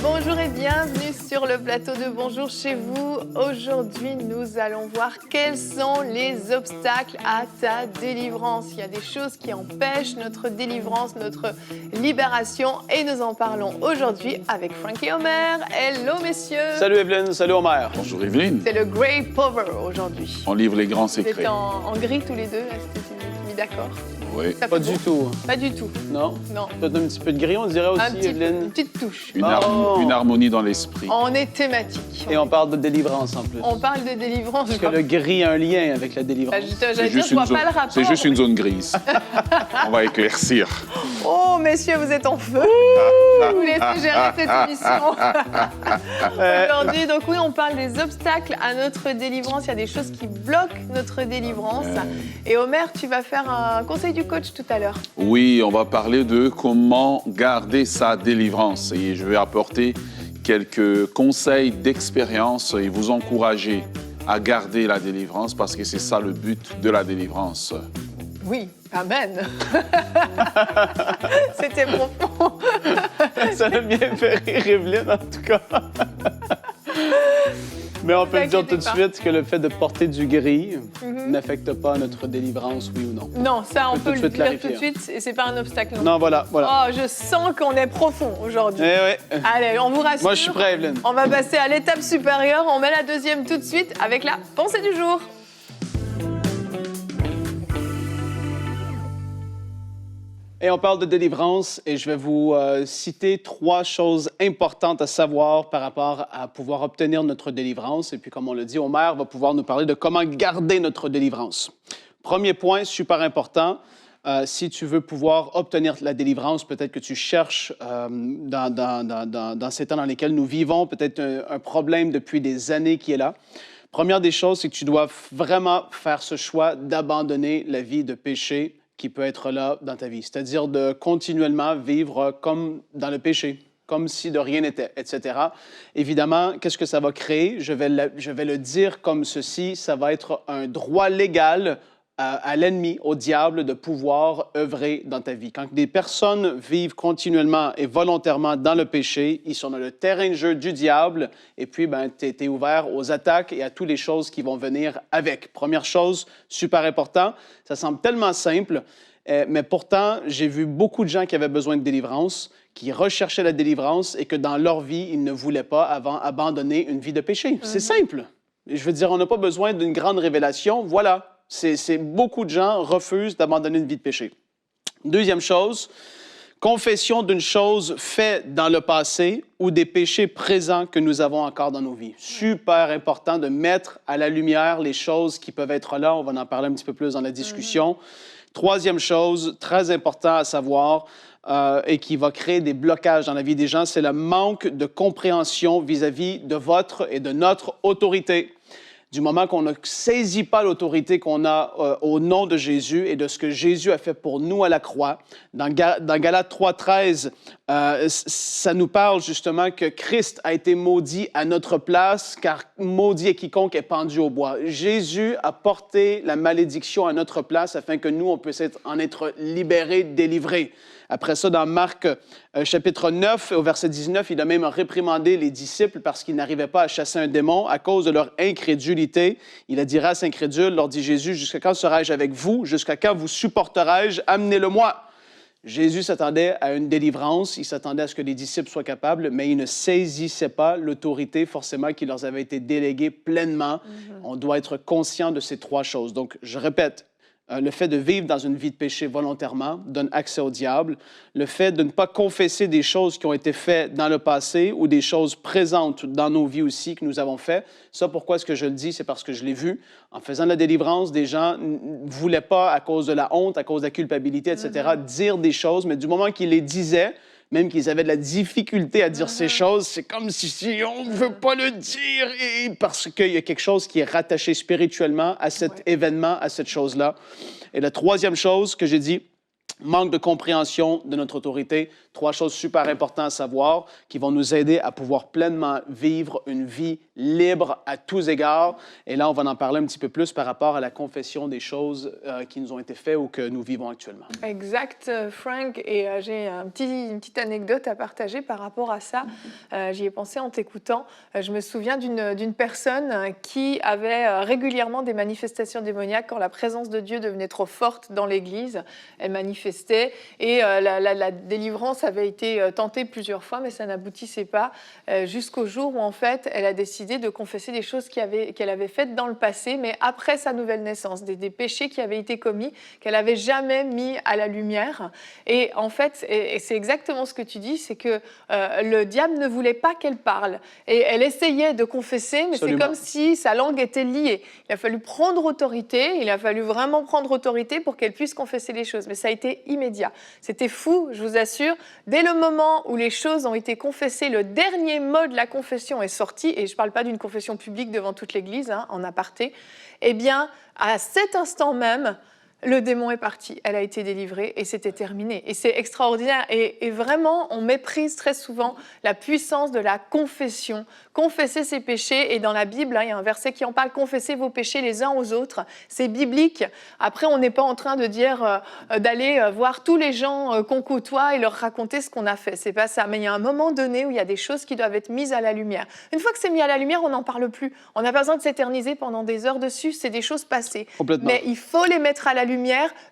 Bonjour et bienvenue sur le plateau de Bonjour chez vous. Aujourd'hui, nous allons voir quels sont les obstacles à ta délivrance. Il y a des choses qui empêchent notre délivrance, notre libération et nous en parlons aujourd'hui avec Frank et Omer. Hello messieurs. Salut Evelyne, salut Omer. Bonjour Evelyne. C'est le Grey Power aujourd'hui. On livre les grands Vous secrets. êtes en gris tous les deux, est-ce que tu es d'accord? Oui. Ça Pas fait du beau? tout. Pas du tout. Non? Non. Peut-être un petit peu de gris, on dirait aussi, Une Evelyne. petite touche. Une, Oh. une harmonie dans l'esprit. On est thématique. Et on parle de délivrance en plus. On parle de délivrance. Parce que le gris a un lien avec la délivrance. J'allais dire, je vois pas le rapport. C'est juste une zone grise. On va éclaircir. Oh, messieurs, vous êtes en feu. Vous laissez gérer cette émission. Aujourd'hui, donc oui, on parle des obstacles à notre délivrance. Il y a des choses qui bloquent notre délivrance. Et Omer, tu vas faire un conseil du coach tout à l'heure. Oui, on va parler de comment garder sa délivrance. Et je vais apporter quelques conseils d'expérience et vous encourager à garder la délivrance parce que c'est ça le but de la délivrance. Oui, amen. C'était profond. Ça l'a bien fait rire, Evelyne, en tout cas. Mais on peut le dire tout de suite que le fait de porter du gris n'affecte pas notre délivrance, oui ou non. Non, ça, on peut le tout de suite dire clarifier. tout de suite et c'est pas un obstacle. Non, voilà. Oh, je sens qu'on est profond aujourd'hui. Eh oui. Allez, on vous rassure. Moi, je suis prêt, Evelyne. On va passer à l'étape supérieure. On met la deuxième tout de suite avec la pensée du jour. Et on parle de délivrance et je vais vous citer 3 choses importantes à savoir par rapport à pouvoir obtenir notre délivrance. Et puis, comme on l'a dit, Omer va pouvoir nous parler de comment garder notre délivrance. Premier point, super important. Si tu veux pouvoir obtenir la délivrance, peut-être que tu cherches dans ces temps dans lesquels nous vivons, peut-être un problème depuis des années qui est là. Première des choses, c'est que tu dois vraiment faire ce choix d'abandonner la vie de péché qui peut être là dans ta vie. C'est-à-dire de continuellement vivre comme dans le péché, comme si de rien n'était, etc. Évidemment, qu'est-ce que ça va créer? Je vais le dire comme ceci, ça va être un droit légal à l'ennemi, au diable, de pouvoir œuvrer dans ta vie. Quand des personnes vivent continuellement et volontairement dans le péché, ils sont dans le terrain de jeu du diable et puis tu es ouvert aux attaques et à toutes les choses qui vont venir avec. Première chose, super important, ça semble tellement simple, mais pourtant, j'ai vu beaucoup de gens qui avaient besoin de délivrance, qui recherchaient la délivrance et que dans leur vie, ils ne voulaient pas abandonner une vie de péché. C'est simple. Je veux dire, on n'a pas besoin d'une grande révélation, voilà. Beaucoup de gens refusent d'abandonner une vie de péché. Deuxième chose, confession d'une chose faite dans le passé ou des péchés présents que nous avons encore dans nos vies. Super important de mettre à la lumière les choses qui peuvent être là. On va en parler un petit peu plus dans la discussion. Troisième chose, très important à savoir et qui va créer des blocages dans la vie des gens, c'est le manque de compréhension vis-à-vis de votre et de notre autorité. Du moment qu'on ne saisit pas l'autorité qu'on a au nom de Jésus et de ce que Jésus a fait pour nous à la croix, dans Galates 3,13, ça nous parle justement que Christ a été maudit à notre place, car maudit est quiconque est pendu au bois. Jésus a porté la malédiction à notre place afin que nous, on puisse en être libérés, délivrés. Après ça, dans Marc chapitre 9, au verset 19, il a même réprimandé les disciples parce qu'ils n'arrivaient pas à chasser un démon à cause de leur incrédulité. Il a dit, race incrédule, leur dit Jésus, jusqu'à quand serai-je avec vous? Jusqu'à quand vous supporterai-je? Amenez-le-moi. Jésus s'attendait à une délivrance, il s'attendait à ce que les disciples soient capables, mais il ne saisissait pas l'autorité forcément qui leur avait été déléguée pleinement. On doit être conscient de ces 3 choses. Donc, je répète, le fait de vivre dans une vie de péché volontairement donne accès au diable. Le fait de ne pas confesser des choses qui ont été faites dans le passé ou des choses présentes dans nos vies aussi que nous avons faites. Ça, pourquoi est-ce que je le dis? C'est parce que je l'ai vu. En faisant la délivrance, des gens ne voulaient pas, à cause de la honte, à cause de la culpabilité, etc., dire des choses, mais du moment qu'ils les disaient, même qu'ils avaient de la difficulté à dire ces choses, c'est comme si on ne veut pas le dire, et parce qu'il y a quelque chose qui est rattaché spirituellement à cet événement, à cette chose-là. Et la troisième chose que j'ai dit, manque de compréhension de notre autorité. 3 choses super importantes à savoir qui vont nous aider à pouvoir pleinement vivre une vie libre à tous égards. Et là, on va en parler un petit peu plus par rapport à la confession des choses qui nous ont été faites ou que nous vivons actuellement. Exact, Frank. Et j'ai une petite anecdote à partager par rapport à ça. J'y ai pensé en t'écoutant. Je me souviens d'une personne qui avait régulièrement des manifestations démoniaques quand la présence de Dieu devenait trop forte dans l'Église. Elle manifestait et la délivrance avait été tentée plusieurs fois, mais ça n'aboutissait pas jusqu'au jour où, en fait, elle a décidé de confesser des choses qu'elle avait faites dans le passé, mais après sa nouvelle naissance, des péchés qui avaient été commis, qu'elle n'avait jamais mis à la lumière. Et en fait, et c'est exactement ce que tu dis, c'est que le diable ne voulait pas qu'elle parle. Et elle essayait de confesser, mais Absolument. c'est comme si sa langue était liée. Il a fallu prendre autorité, il a fallu vraiment prendre autorité pour qu'elle puisse confesser les choses. Mais ça a été immédiat. C'était fou, je vous assure. Dès le moment où les choses ont été confessées, le dernier mot de la confession est sorti, et je ne parle pas d'une confession publique devant toute l'Église, en aparté, eh bien, à cet instant même, le démon est parti, elle a été délivrée et c'était terminé. Et c'est extraordinaire. Et vraiment, on méprise très souvent la puissance de la confession. Confesser ses péchés. Et dans la Bible, il y a un verset qui en parle, confessez vos péchés les uns aux autres. C'est biblique. Après, on n'est pas en train de dire d'aller voir tous les gens qu'on côtoie et leur raconter ce qu'on a fait. C'est pas ça. Mais il y a un moment donné où il y a des choses qui doivent être mises à la lumière. Une fois que c'est mis à la lumière, on n'en parle plus. On n'a pas besoin de s'éterniser pendant des heures dessus. C'est des choses passées. Complètement. Mais il faut les mettre à la lumière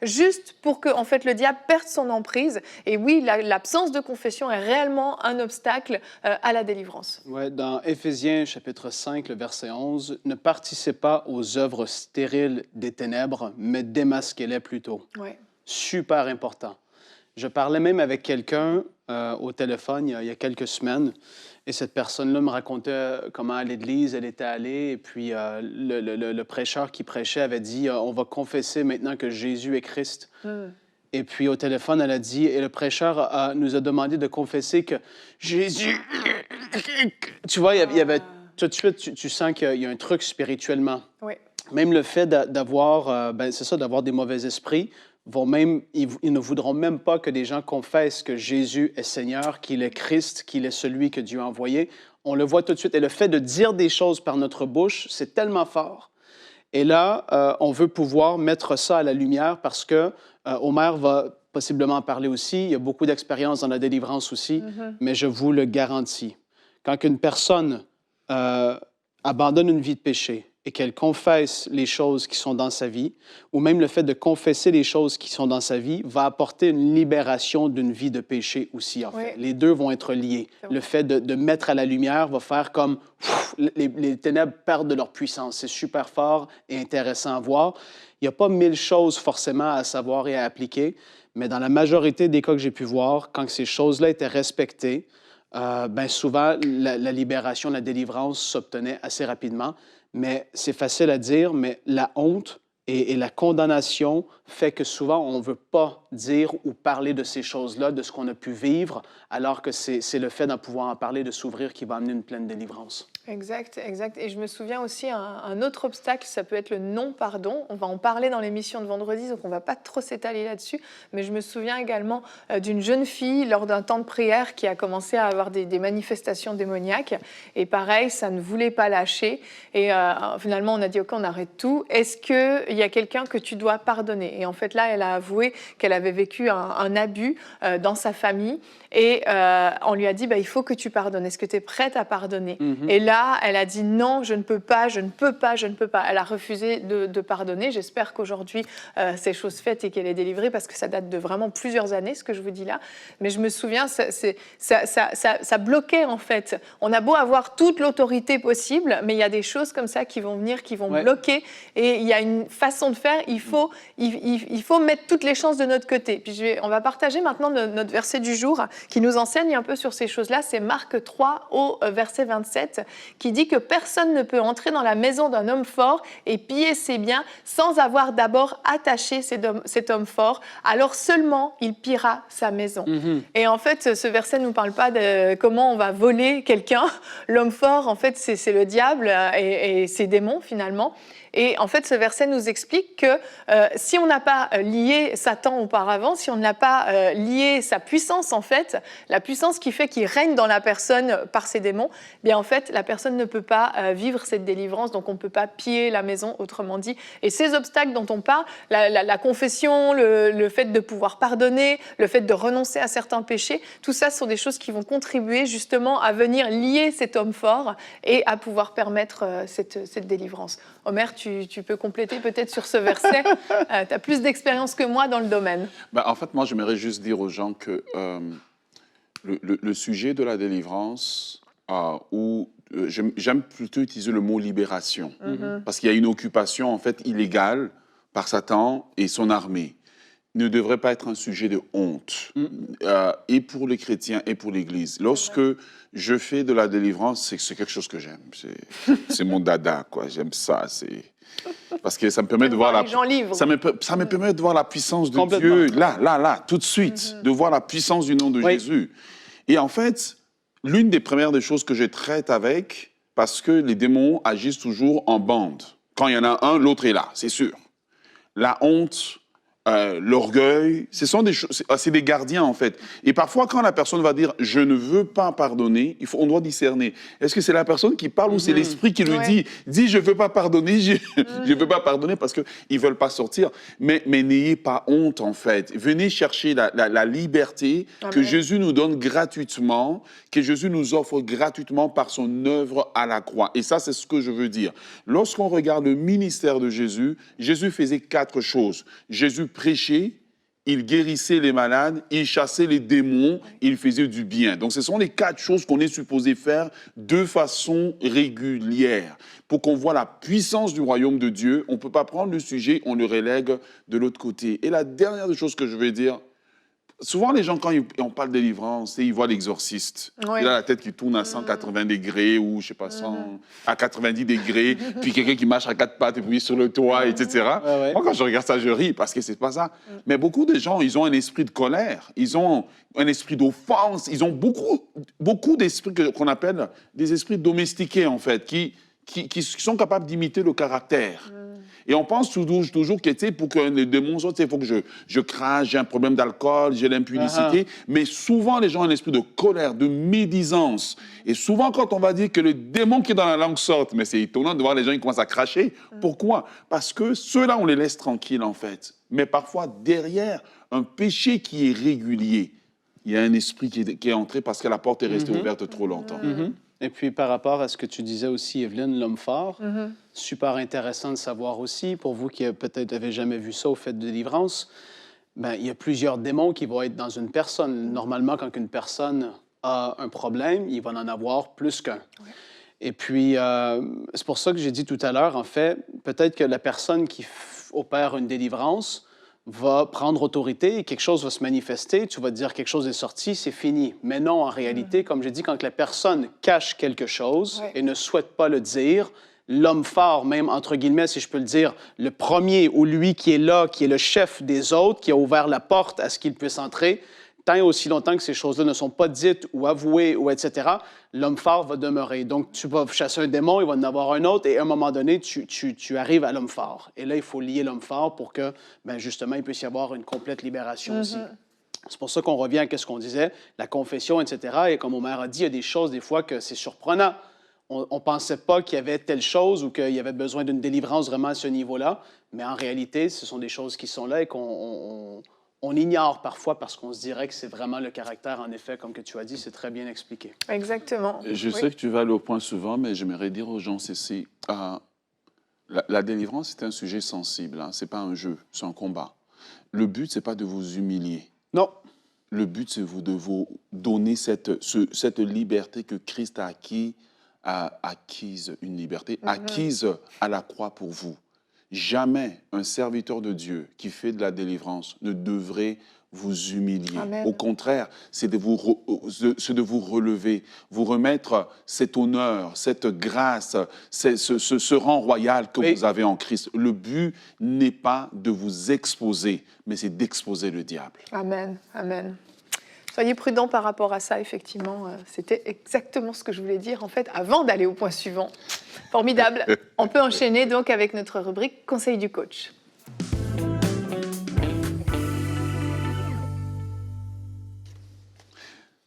juste pour que, en fait, le diable perde son emprise. Et oui, l'absence de confession est réellement un obstacle à la délivrance. Ouais, dans Éphésiens, chapitre 5, le verset 11, « Ne participez pas aux œuvres stériles des ténèbres, mais démasquez-les plutôt. Ouais. » Super important. Je parlais même avec quelqu'un au téléphone il y a quelques semaines, et cette personne-là me racontait comment à l'église elle était allée, et puis le prêcheur qui prêchait avait dit on va confesser maintenant que Jésus est Christ. Et puis au téléphone, elle a dit, et le prêcheur nous a demandé de confesser que Jésus... Tu vois, il y avait tout de suite, tu sens qu'il y a un truc spirituellement. Oui. Même le fait d'avoir, c'est ça, d'avoir des mauvais esprits, ils ne voudront même pas que des gens confessent que Jésus est Seigneur, qu'il est Christ, qu'il est celui que Dieu a envoyé. On le voit tout de suite. Et le fait de dire des choses par notre bouche, c'est tellement fort. Et là, on veut pouvoir mettre ça à la lumière parce que Omer va possiblement en parler aussi. Il y a beaucoup d'expérience dans la délivrance aussi, mais je vous le garantis. Quand une personne abandonne une vie de péché, et qu'elle confesse les choses qui sont dans sa vie, ou même le fait de confesser les choses qui sont dans sa vie, va apporter une libération d'une vie de péché aussi, en fait. Les deux vont être liés. Le fait de mettre à la lumière va faire comme les ténèbres perdent de leur puissance. C'est super fort et intéressant à voir. Il n'y a pas 1000 choses forcément à savoir et à appliquer, mais dans la majorité des cas que j'ai pu voir, quand ces choses-là étaient respectées, souvent la libération, la délivrance s'obtenait assez rapidement. Mais c'est facile à dire, mais la honte et la condamnation fait que souvent, on ne veut pas dire ou parler de ces choses-là, de ce qu'on a pu vivre, alors que c'est le fait d'en pouvoir en parler, de s'ouvrir, qui va amener une pleine délivrance. Exact, exact. Et je me souviens aussi un autre obstacle, ça peut être le non-pardon. On va en parler dans l'émission de vendredi, donc on ne va pas trop s'étaler là-dessus. Mais je me souviens également d'une jeune fille, lors d'un temps de prière, qui a commencé à avoir des manifestations démoniaques. Et pareil, ça ne voulait pas lâcher. Et finalement, on a dit, OK, on arrête tout. Est-ce qu'il y a quelqu'un que tu dois pardonner? Et en fait, là, elle a avoué qu'elle avait vécu un abus dans sa famille. Et on lui a dit, il faut que tu pardonnes. Est-ce que tu es prête à pardonner? Et là, elle a dit non, je ne peux pas, je ne peux pas, je ne peux pas. Elle a refusé de pardonner. J'espère qu'aujourd'hui, c'est chose faite et qu'elle est délivrée parce que ça date de vraiment plusieurs années, ce que je vous dis là. Mais je me souviens, ça bloquait en fait. On a beau avoir toute l'autorité possible, mais il y a des choses comme ça qui vont venir, qui vont bloquer. Et il y a une façon de faire. Il faut mettre toutes les chances de notre côté. Puis on va partager maintenant notre verset du jour qui nous enseigne un peu sur ces choses-là. C'est Marc 3 au verset 27 qui dit que personne ne peut entrer dans la maison d'un homme fort et piller ses biens sans avoir d'abord attaché cet homme fort. Alors seulement il pillera sa maison. Et en fait, ce verset ne nous parle pas de comment on va voler quelqu'un. L'homme fort, en fait, c'est le diable et ses démons finalement. Et en fait, ce verset nous explique que si on n'a pas lié Satan auparavant, si on n'a pas lié sa puissance, en fait, la puissance qui fait qu'il règne dans la personne par ses démons, eh bien en fait, la personne ne peut pas vivre cette délivrance, donc on ne peut pas piller la maison, autrement dit. Et ces obstacles dont on parle, la confession, le fait de pouvoir pardonner, le fait de renoncer à certains péchés, tout ça sont des choses qui vont contribuer justement à venir lier cet homme fort et à pouvoir permettre cette délivrance. Omer, tu peux compléter peut-être sur ce verset. Tu as plus d'expérience que moi dans le domaine. En fait, moi, j'aimerais juste dire aux gens que le sujet de la délivrance, j'aime plutôt utiliser le mot libération, parce qu'il y a une occupation en fait illégale par Satan et son armée. Ne devrait pas être un sujet de honte, et pour les chrétiens et pour l'Église. Lorsque je fais de la délivrance, c'est quelque chose que j'aime. C'est mon dada, quoi. J'aime ça. Parce que ça me permet de voir ça me permet de voir la puissance de Dieu, là, tout de suite, de voir la puissance du nom de Jésus. Et en fait, l'une des premières des choses que je traite avec, parce que les démons agissent toujours en bande. Quand il y en a un, l'autre est là, c'est sûr. La honte, l'orgueil, c'est des gardiens en fait. Et parfois, quand la personne va dire « je ne veux pas pardonner », on doit discerner. Est-ce que c'est la personne qui parle ou c'est l'esprit qui lui dit « je ne veux pas pardonner, je ne veux pas pardonner » parce qu'ils ne veulent pas sortir. Mais n'ayez pas honte en fait. Venez chercher la liberté que Jésus nous donne gratuitement, que Jésus nous offre gratuitement par son œuvre à la croix. Et ça, c'est ce que je veux dire. Lorsqu'on regarde le ministère de Jésus, Jésus faisait 4 choses. Jésus prêchait, il guérissait les malades, il chassait les démons, il faisait du bien. Donc, ce sont les 4 choses qu'on est supposé faire de façon régulière pour qu'on voit la puissance du royaume de Dieu. On ne peut pas prendre le sujet, on le relègue de l'autre côté. Et la dernière des choses que je vais dire, souvent les gens, quand on parle de délivrance, ils voient l'exorciste. Il a la tête qui tourne à 180 degrés ou, je sais pas, à 90 degrés, puis quelqu'un qui marche à 4 pattes et puis sur le toit, etc. Moi, quand je regarde ça, je ris parce que c'est pas ça. Mais beaucoup de gens, ils ont un esprit de colère, ils ont un esprit d'offense, ils ont beaucoup d'esprits qu'on appelle des esprits domestiqués, en fait, qui sont capables d'imiter le caractère. Et on pense toujours que, pour que les démons sortent, il faut que je crache, j'ai un problème d'alcool, j'ai l'impudicité. Mais souvent, les gens ont un esprit de colère, de médisance. Et souvent, quand on va dire que le démon qui est dans la langue sorte, mais c'est étonnant de voir les gens qui commencent à cracher. Pourquoi? Parce que ceux-là, on les laisse tranquilles, en fait. Mais parfois, derrière un péché qui est régulier, il y a un esprit qui est entré parce que la porte est restée ouverte trop longtemps. Et puis, par rapport à ce que tu disais aussi, Evelyne, l'homme fort, super intéressant de savoir aussi, pour vous qui peut-être n'avez jamais vu ça au fait de délivrance, il y a plusieurs démons qui vont être dans une personne. Normalement, quand une personne a un problème, il va en avoir plus qu'un. Et puis, c'est pour ça que j'ai dit tout à l'heure, en fait, peut-être que la personne qui opère une délivrance va prendre autorité et quelque chose va se manifester, tu vas te dire quelque chose est sorti, c'est fini. Mais non, en réalité, comme j'ai dit, quand la personne cache quelque chose et ne souhaite pas le dire, l'homme fort, même entre guillemets, si je peux le dire, le premier ou lui qui est là, qui est le chef des autres, qui a ouvert la porte à ce qu'il puisse entrer, tant et aussi longtemps que ces choses-là ne sont pas dites ou avouées, ou etc., l'homme fort va demeurer. Donc, tu vas chasser un démon, il va en avoir un autre, et à un moment donné, tu arrives à l'homme fort. Et là, il faut lier l'homme fort pour que, justement, il puisse y avoir une complète libération aussi. C'est pour ça qu'on revient à ce qu'on disait, la confession, etc. Et comme Omer a dit, il y a des choses, des fois, que c'est surprenant. On ne pensait pas qu'il y avait telle chose ou qu'il y avait besoin d'une délivrance vraiment à ce niveau-là, mais en réalité, ce sont des choses qui sont là et qu'on ignore parfois parce qu'on se dirait que c'est vraiment le caractère, en effet, comme que tu as dit, c'est très bien expliqué. Exactement. Je sais que tu vas aller au point souvent, mais j'aimerais dire aux gens, la délivrance, c'est un sujet sensible, ce n'est pas un jeu, c'est un combat. Le but, ce n'est pas de vous humilier. Non. Le but, c'est de vous donner cette liberté que Christ a acquise, une liberté acquise à la croix pour vous. Jamais un serviteur de Dieu qui fait de la délivrance ne devrait vous humilier. Amen. Au contraire, c'est de vous relever, vous remettre cet honneur, cette grâce, ce rang royal que vous avez en Christ. Le but n'est pas de vous exposer, mais c'est d'exposer le diable. Amen, amen. Soyez prudents par rapport à ça, effectivement. C'était exactement ce que je voulais dire, en fait, avant d'aller au point suivant. Formidable. On peut enchaîner donc avec notre rubrique Conseil du coach.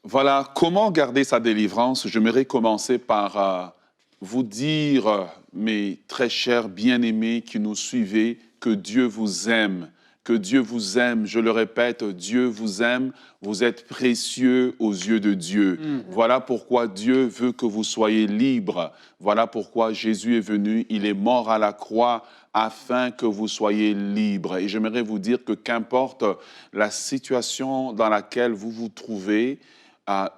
Voilà, comment garder sa délivrance? J'aimerais commencer par vous dire, mes très chers bien-aimés qui nous suivez, que Dieu vous aime. Que Dieu vous aime. Je le répète, Dieu vous aime. Vous êtes précieux aux yeux de Dieu. Voilà pourquoi Dieu veut que vous soyez libres. Voilà pourquoi Jésus est venu. Il est mort à la croix afin que vous soyez libres. Et j'aimerais vous dire que qu'importe la situation dans laquelle vous vous trouvez,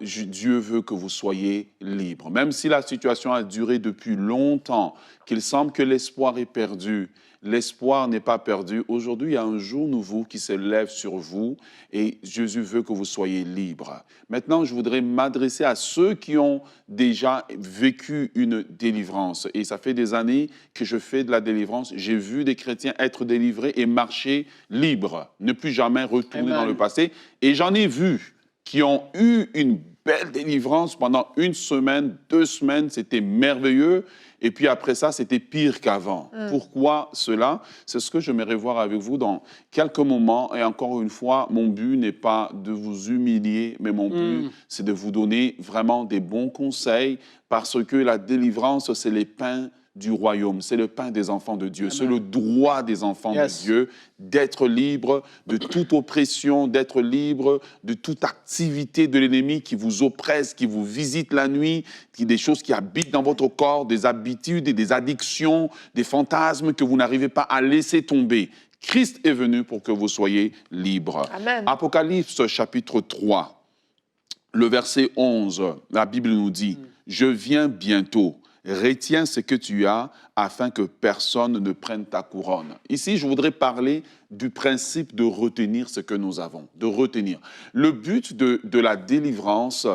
Dieu veut que vous soyez libres. Même si la situation a duré depuis longtemps, qu'il semble que l'espoir est perdu, l'espoir n'est pas perdu. Aujourd'hui, il y a un jour nouveau qui se lève sur vous et Jésus veut que vous soyez libres. Maintenant, je voudrais m'adresser à ceux qui ont déjà vécu une délivrance. Et ça fait des années que je fais de la délivrance. J'ai vu des chrétiens être délivrés et marcher libres, ne plus jamais retourner dans le passé. Et j'en ai vu qui ont eu une belle délivrance pendant 1 semaine, 2 semaines, c'était merveilleux. Et puis après ça, c'était pire qu'avant. Pourquoi cela? C'est ce que j'aimerais voir avec vous dans quelques moments. Et encore une fois, mon but n'est pas de vous humilier, mais mon but, c'est de vous donner vraiment des bons conseils parce que la délivrance, c'est les pains du royaume, c'est le pain des enfants de Dieu, c'est le droit des enfants de Dieu d'être libre de toute oppression, d'être libre de toute activité de l'ennemi qui vous oppresse, qui vous visite la nuit, des choses qui habitent dans votre corps, des habitudes et des addictions, des fantasmes que vous n'arrivez pas à laisser tomber. Christ est venu pour que vous soyez libres. Amen. Apocalypse chapitre 3, le verset 11, la Bible nous dit « Je viens bientôt. Retiens ce que tu as afin que personne ne prenne ta couronne. » Ici, je voudrais parler du principe de retenir ce que nous avons, de retenir. Le but de la délivrance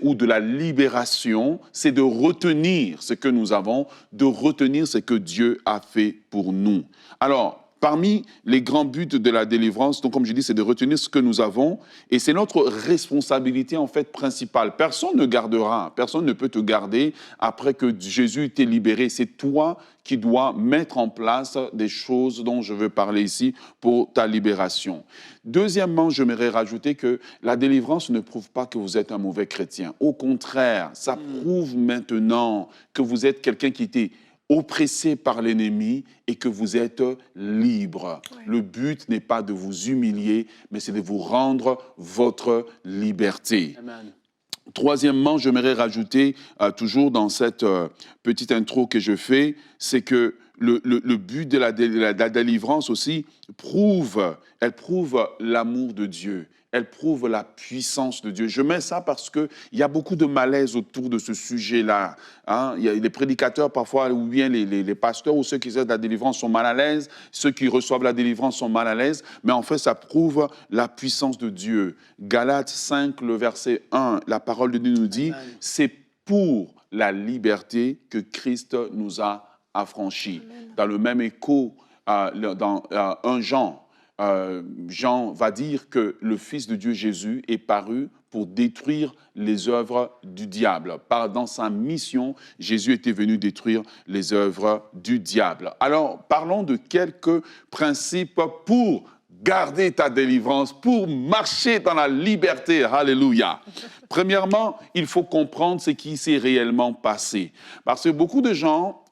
ou de la libération, c'est de retenir ce que nous avons, de retenir ce que Dieu a fait pour nous. Alors, parmi les grands buts de la délivrance, donc comme je dis, c'est de retenir ce que nous avons et c'est notre responsabilité en fait principale. Personne ne gardera, personne ne peut te garder après que Jésus t'ait libéré. C'est toi qui dois mettre en place des choses dont je veux parler ici pour ta libération. Deuxièmement, j'aimerais rajouter que la délivrance ne prouve pas que vous êtes un mauvais chrétien. Au contraire, ça prouve maintenant que vous êtes quelqu'un qui était oppressé par l'ennemi et que vous êtes libre. Le but n'est pas de vous humilier, mais c'est de vous rendre votre liberté. Amen. Troisièmement, j'aimerais rajouter, toujours dans cette petite intro que je fais, c'est que le but de la délivrance aussi elle prouve l'amour de Dieu. Elle prouve la puissance de Dieu. Je mets ça parce qu'il y a beaucoup de malaise autour de ce sujet-là. Hein? Il y a les prédicateurs parfois, ou bien les pasteurs, ou ceux qui essaient de la délivrance sont mal à l'aise. Ceux qui reçoivent la délivrance sont mal à l'aise. Mais en fait, ça prouve la puissance de Dieu. Galates 5, le verset 1, la parole de Dieu nous dit, « C'est pour la liberté que Christ nous a affranchis. » Dans le même écho, dans 1 Jean, Jean va dire que le Fils de Dieu Jésus est paru pour détruire les œuvres du diable. Dans sa mission, Jésus était venu détruire les œuvres du diable. Alors, parlons de quelques principes pour garder ta délivrance, pour marcher dans la liberté. Alléluia. Premièrement, il faut comprendre ce qui s'est réellement passé. Parce que beaucoup de gens,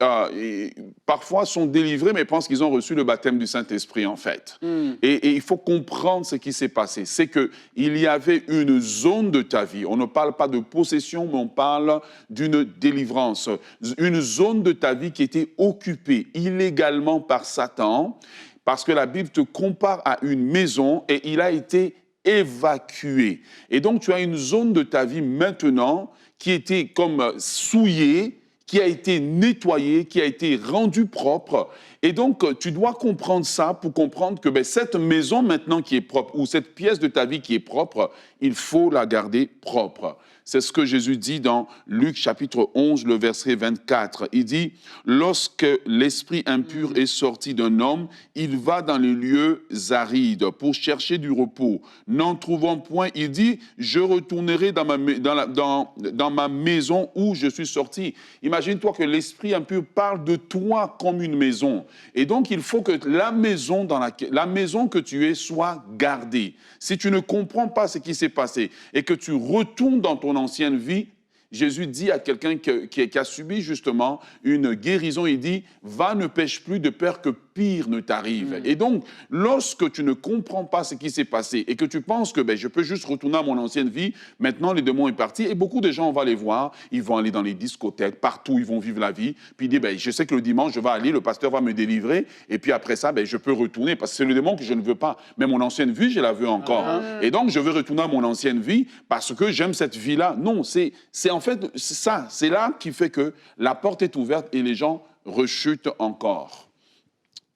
parfois, sont délivrés, mais pensent qu'ils ont reçu le baptême du Saint-Esprit, en fait. Et il faut comprendre ce qui s'est passé. C'est qu'il y avait une zone de ta vie. On ne parle pas de possession, mais on parle d'une délivrance. Une zone de ta vie qui était occupée illégalement par Satan, parce que la Bible te compare à une maison et il a été évacué. Et donc, tu as une zone de ta vie maintenant qui était comme souillée, qui a été nettoyé, qui a été rendu propre. Et donc, tu dois comprendre ça pour comprendre que ben, cette maison maintenant qui est propre, ou cette pièce de ta vie qui est propre, il faut la garder propre. C'est ce que Jésus dit dans Luc chapitre 11, le verset 24. Il dit, lorsque l'esprit impur est sorti d'un homme, il va dans les lieux arides pour chercher du repos. N'en trouvant point, il dit, je retournerai dans ma maison où je suis sorti. Imagine-toi que l'esprit impur parle de toi comme une maison. Et donc, il faut que la maison que tu es soit gardée. Si tu ne comprends pas ce qui s'est passé et que tu retournes dans ton ancienne vie, Jésus dit à quelqu'un qui a subi justement une guérison, il dit « Va, ne pêche plus de peur que pire ne t'arrive. Et donc, lorsque tu ne comprends pas ce qui s'est passé et que tu penses que ben, je peux juste retourner à mon ancienne vie, maintenant les démons sont partis, et beaucoup de gens, on va les voir, ils vont aller dans les discothèques, partout, ils vont vivre la vie, puis ils disent ben, je sais que le dimanche, je vais aller, le pasteur va me délivrer, et puis après ça, ben, je peux retourner, parce que c'est le démon que je ne veux pas. Mais mon ancienne vie, je la veux encore. Et donc, je veux retourner à mon ancienne vie parce que j'aime cette vie-là. Non, c'est en fait ça, c'est là qui fait que la porte est ouverte et les gens rechutent encore.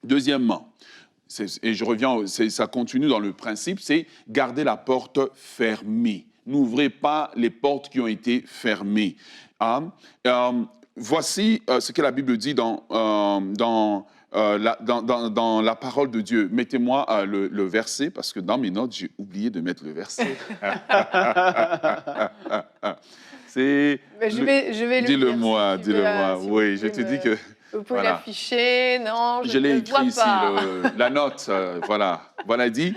Deuxièmement, et je reviens, ça continue dans le principe, c'est garder la porte fermée. N'ouvrez pas les portes qui ont été fermées. Voici ce que la Bible dit dans la parole de Dieu. Mettez-moi le verset, parce que dans mes notes, j'ai oublié de mettre le verset. Je vais le dis-le-moi, dire. dis-le-moi. Oui, je te dis que... Vous pouvez l'afficher, non, je l'ai écrit ici, la note, voilà dit.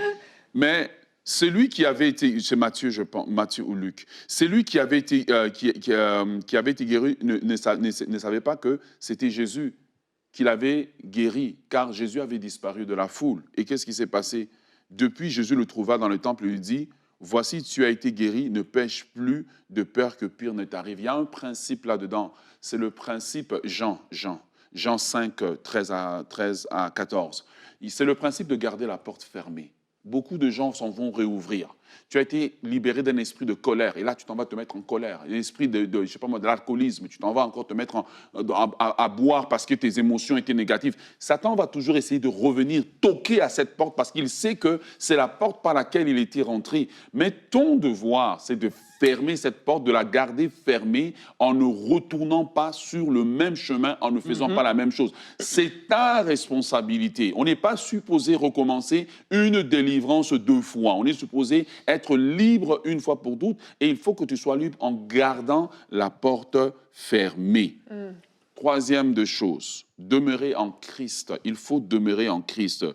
Mais celui qui avait été, c'est Matthieu, je pense, Matthieu ou Luc, celui qui avait été, qui avait été guéri ne savait pas que c'était Jésus qui l'avait guéri, car Jésus avait disparu de la foule. Et qu'est-ce qui s'est passé? Depuis, Jésus le trouva dans le temple et lui dit, « Voici, tu as été guéri, ne pêche plus de peur que pire ne t'arrive. » Il y a un principe là-dedans, c'est le principe Jean 5, 13 à 14. C'est le principe de garder la porte fermée. Beaucoup de gens s'en vont réouvrir. Tu as été libéré d'un esprit de colère, et là, tu t'en vas te mettre en colère. Un esprit je sais pas moi, de l'alcoolisme, tu t'en vas encore te mettre à boire parce que tes émotions étaient négatives. Satan va toujours essayer de revenir, toquer à cette porte, parce qu'il sait que c'est la porte par laquelle il était rentré. Mais ton devoir, c'est de fermer cette porte, de la garder fermée en ne retournant pas sur le même chemin, en ne faisant pas la même chose. C'est ta responsabilité. On n'est pas supposé recommencer une délivrance 2 fois. On est supposé être libre une fois pour toutes, et il faut que tu sois libre en gardant la porte fermée. Troisième de choses, demeurer en Christ. Il faut demeurer en Christ.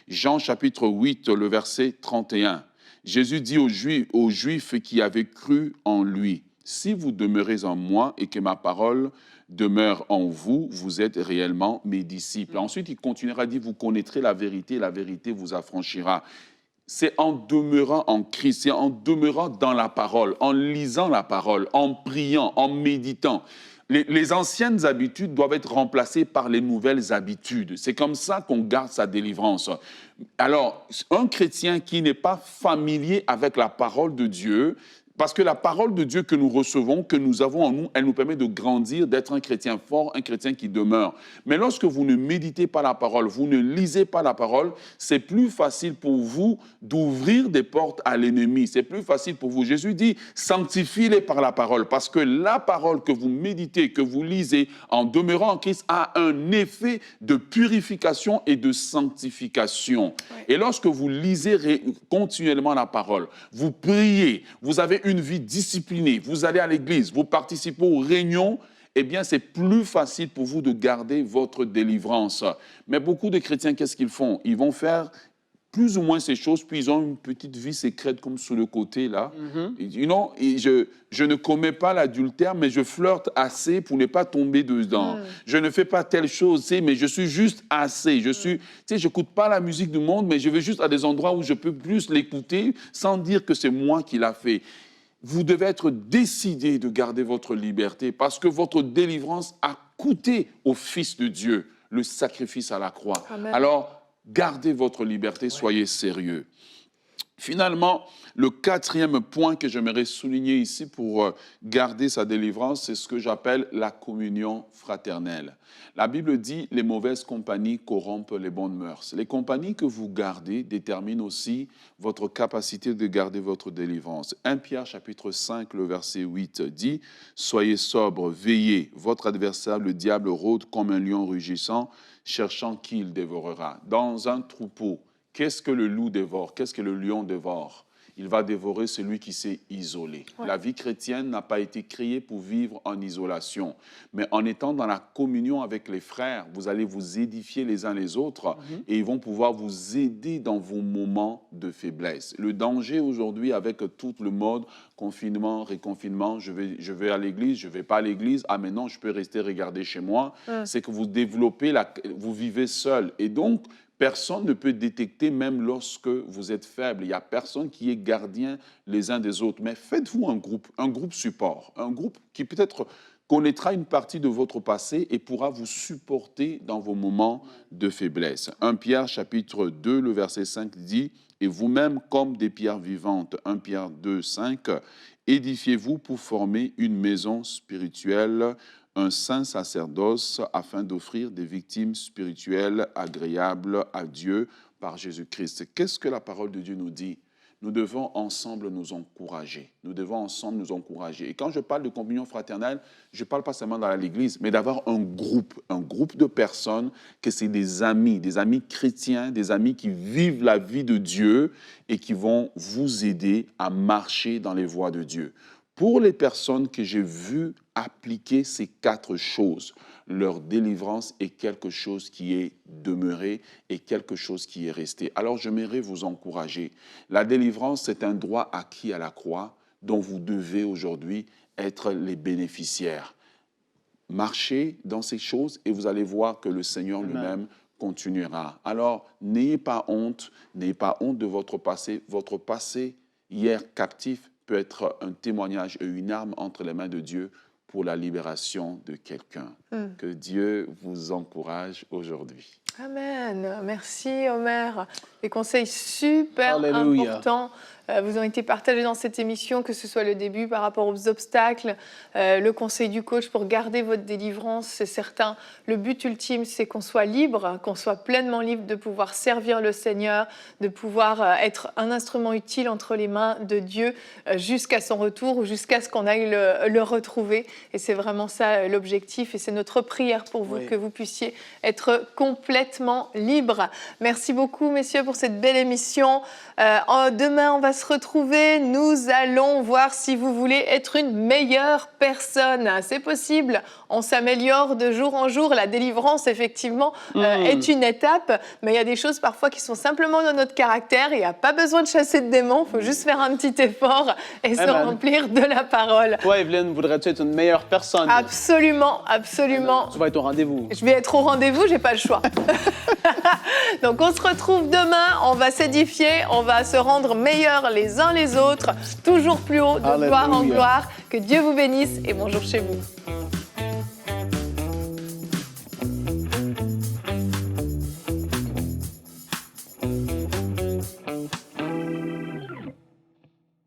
Jean chapitre 8, le verset 31. Jésus dit aux Juifs qui avaient cru en lui, « Si vous demeurez en moi et que ma parole demeure en vous, vous êtes réellement mes disciples. » Ensuite, il continuera à dire, « Vous connaîtrez la vérité et la vérité vous affranchira. » C'est en demeurant en Christ, c'est en demeurant dans la parole, en lisant la parole, en priant, en méditant. Les anciennes habitudes doivent être remplacées par les nouvelles habitudes. C'est comme ça qu'on garde sa délivrance. Alors, un chrétien qui n'est pas familier avec la parole de Dieu, parce que la parole de Dieu que nous recevons, que nous avons en nous, elle nous permet de grandir, d'être un chrétien fort, un chrétien qui demeure. Mais lorsque vous ne méditez pas la parole, vous ne lisez pas la parole, c'est plus facile pour vous d'ouvrir des portes à l'ennemi. C'est plus facile pour vous. Jésus dit, sanctifie-les par la parole, parce que la parole que vous méditez, que vous lisez en demeurant en Christ a un effet de purification et de sanctification. Ouais. Et lorsque vous lisez continuellement la parole, vous priez, vous avez une vie disciplinée, vous allez à l'église, vous participez aux réunions, eh bien, c'est plus facile pour vous de garder votre délivrance. Mais beaucoup de chrétiens, qu'est-ce qu'ils font? Ils vont faire plus ou moins ces choses, puis ils ont une petite vie secrète comme sur le côté, là. You know, je ne commets pas l'adultère, mais je flirte assez pour ne pas tomber dedans. Je ne fais pas telle chose, mais je suis juste assez. Je n'écoute pas la musique du monde, mais je vais juste à des endroits où je peux plus l'écouter sans dire que c'est moi qui l'a fait. Vous devez être décidé de garder votre liberté parce que votre délivrance a coûté au Fils de Dieu le sacrifice à la croix. Amen. Alors, gardez votre liberté, soyez sérieux. Finalement, le quatrième point que j'aimerais souligner ici pour garder sa délivrance, c'est ce que j'appelle la communion fraternelle. La Bible dit « les mauvaises compagnies corrompent les bonnes mœurs ». Les compagnies que vous gardez déterminent aussi votre capacité de garder votre délivrance. 1 Pierre chapitre 5, le verset 8 dit « Soyez sobres, veillez, votre adversaire, le diable, rôde comme un lion rugissant, cherchant qui il dévorera. » Dans un troupeau, qu'est-ce que le loup dévore? Qu'est-ce que le lion dévore? Il va dévorer celui qui s'est isolé. Ouais. La vie chrétienne n'a pas été créée pour vivre en isolation. Mais en étant dans la communion avec les frères, vous allez vous édifier les uns les autres et ils vont pouvoir vous aider dans vos moments de faiblesse. Le danger aujourd'hui avec tout le mode confinement, réconfinement, je vais à l'église, je ne vais pas à l'église, ah mais non, je peux rester regarder chez moi, c'est que vous développez, vous vivez seul. Et donc, personne ne peut détecter même lorsque vous êtes faible. Il n'y a personne qui est gardien les uns des autres. Mais faites-vous un groupe support, un groupe qui peut-être connaîtra une partie de votre passé et pourra vous supporter dans vos moments de faiblesse. 1 Pierre chapitre 2, le verset 5 dit « Et vous-même comme des pierres vivantes », 1 Pierre 2, 5, « édifiez-vous pour former une maison spirituelle, un saint sacerdoce afin d'offrir des victimes spirituelles agréables à Dieu par Jésus-Christ. » Qu'est-ce que la parole de Dieu nous dit? Nous devons ensemble nous encourager. Nous devons ensemble nous encourager. Et quand je parle de communion fraternelle, je ne parle pas seulement dans l'église, mais d'avoir un groupe de personnes que c'est des amis chrétiens, des amis qui vivent la vie de Dieu et qui vont vous aider à marcher dans les voies de Dieu. Pour les personnes que j'ai vues appliquer ces 4 choses, leur délivrance est quelque chose qui est demeuré et quelque chose qui est resté. Alors, j'aimerais vous encourager. La délivrance, c'est un droit acquis à la croix dont vous devez aujourd'hui être les bénéficiaires. Marchez dans ces choses et vous allez voir que le Seigneur lui-même continuera. Alors, n'ayez pas honte de votre passé. Votre passé, hier captif, peut être un témoignage et une arme entre les mains de Dieu pour la libération de quelqu'un. Que Dieu vous encourage aujourd'hui. Amen. Merci, Omer. Des conseils super Alléluia. importants vous ont été partagés dans cette émission, que ce soit le début par rapport aux obstacles, le conseil du coach pour garder votre délivrance, c'est certain. Le but ultime, c'est qu'on soit libre, qu'on soit pleinement libre de pouvoir servir le Seigneur, de pouvoir être un instrument utile entre les mains de Dieu jusqu'à son retour ou jusqu'à ce qu'on aille le retrouver. Et c'est vraiment ça l'objectif et c'est notre prière pour vous, que vous puissiez être complètement libre. Merci beaucoup, messieurs, pour cette belle émission. Demain, on va se retrouver. Nous allons voir si vous voulez être une meilleure personne. C'est possible. On s'améliore de jour en jour. La délivrance, effectivement, est une étape. Mais il y a des choses parfois qui sont simplement dans notre caractère. Il n'y a pas besoin de chasser de démons. Il faut juste faire un petit effort et se remplir de la parole. Toi, Evelyne, voudrais-tu être une meilleure personne? Absolument, absolument. Tu vas être au rendez-vous. Je vais être au rendez-vous, j'ai pas le choix. Donc on se retrouve demain, on va s'édifier, on va se rendre meilleurs les uns les autres, toujours plus haut, de gloire en gloire. Que Dieu vous bénisse et bonjour chez vous.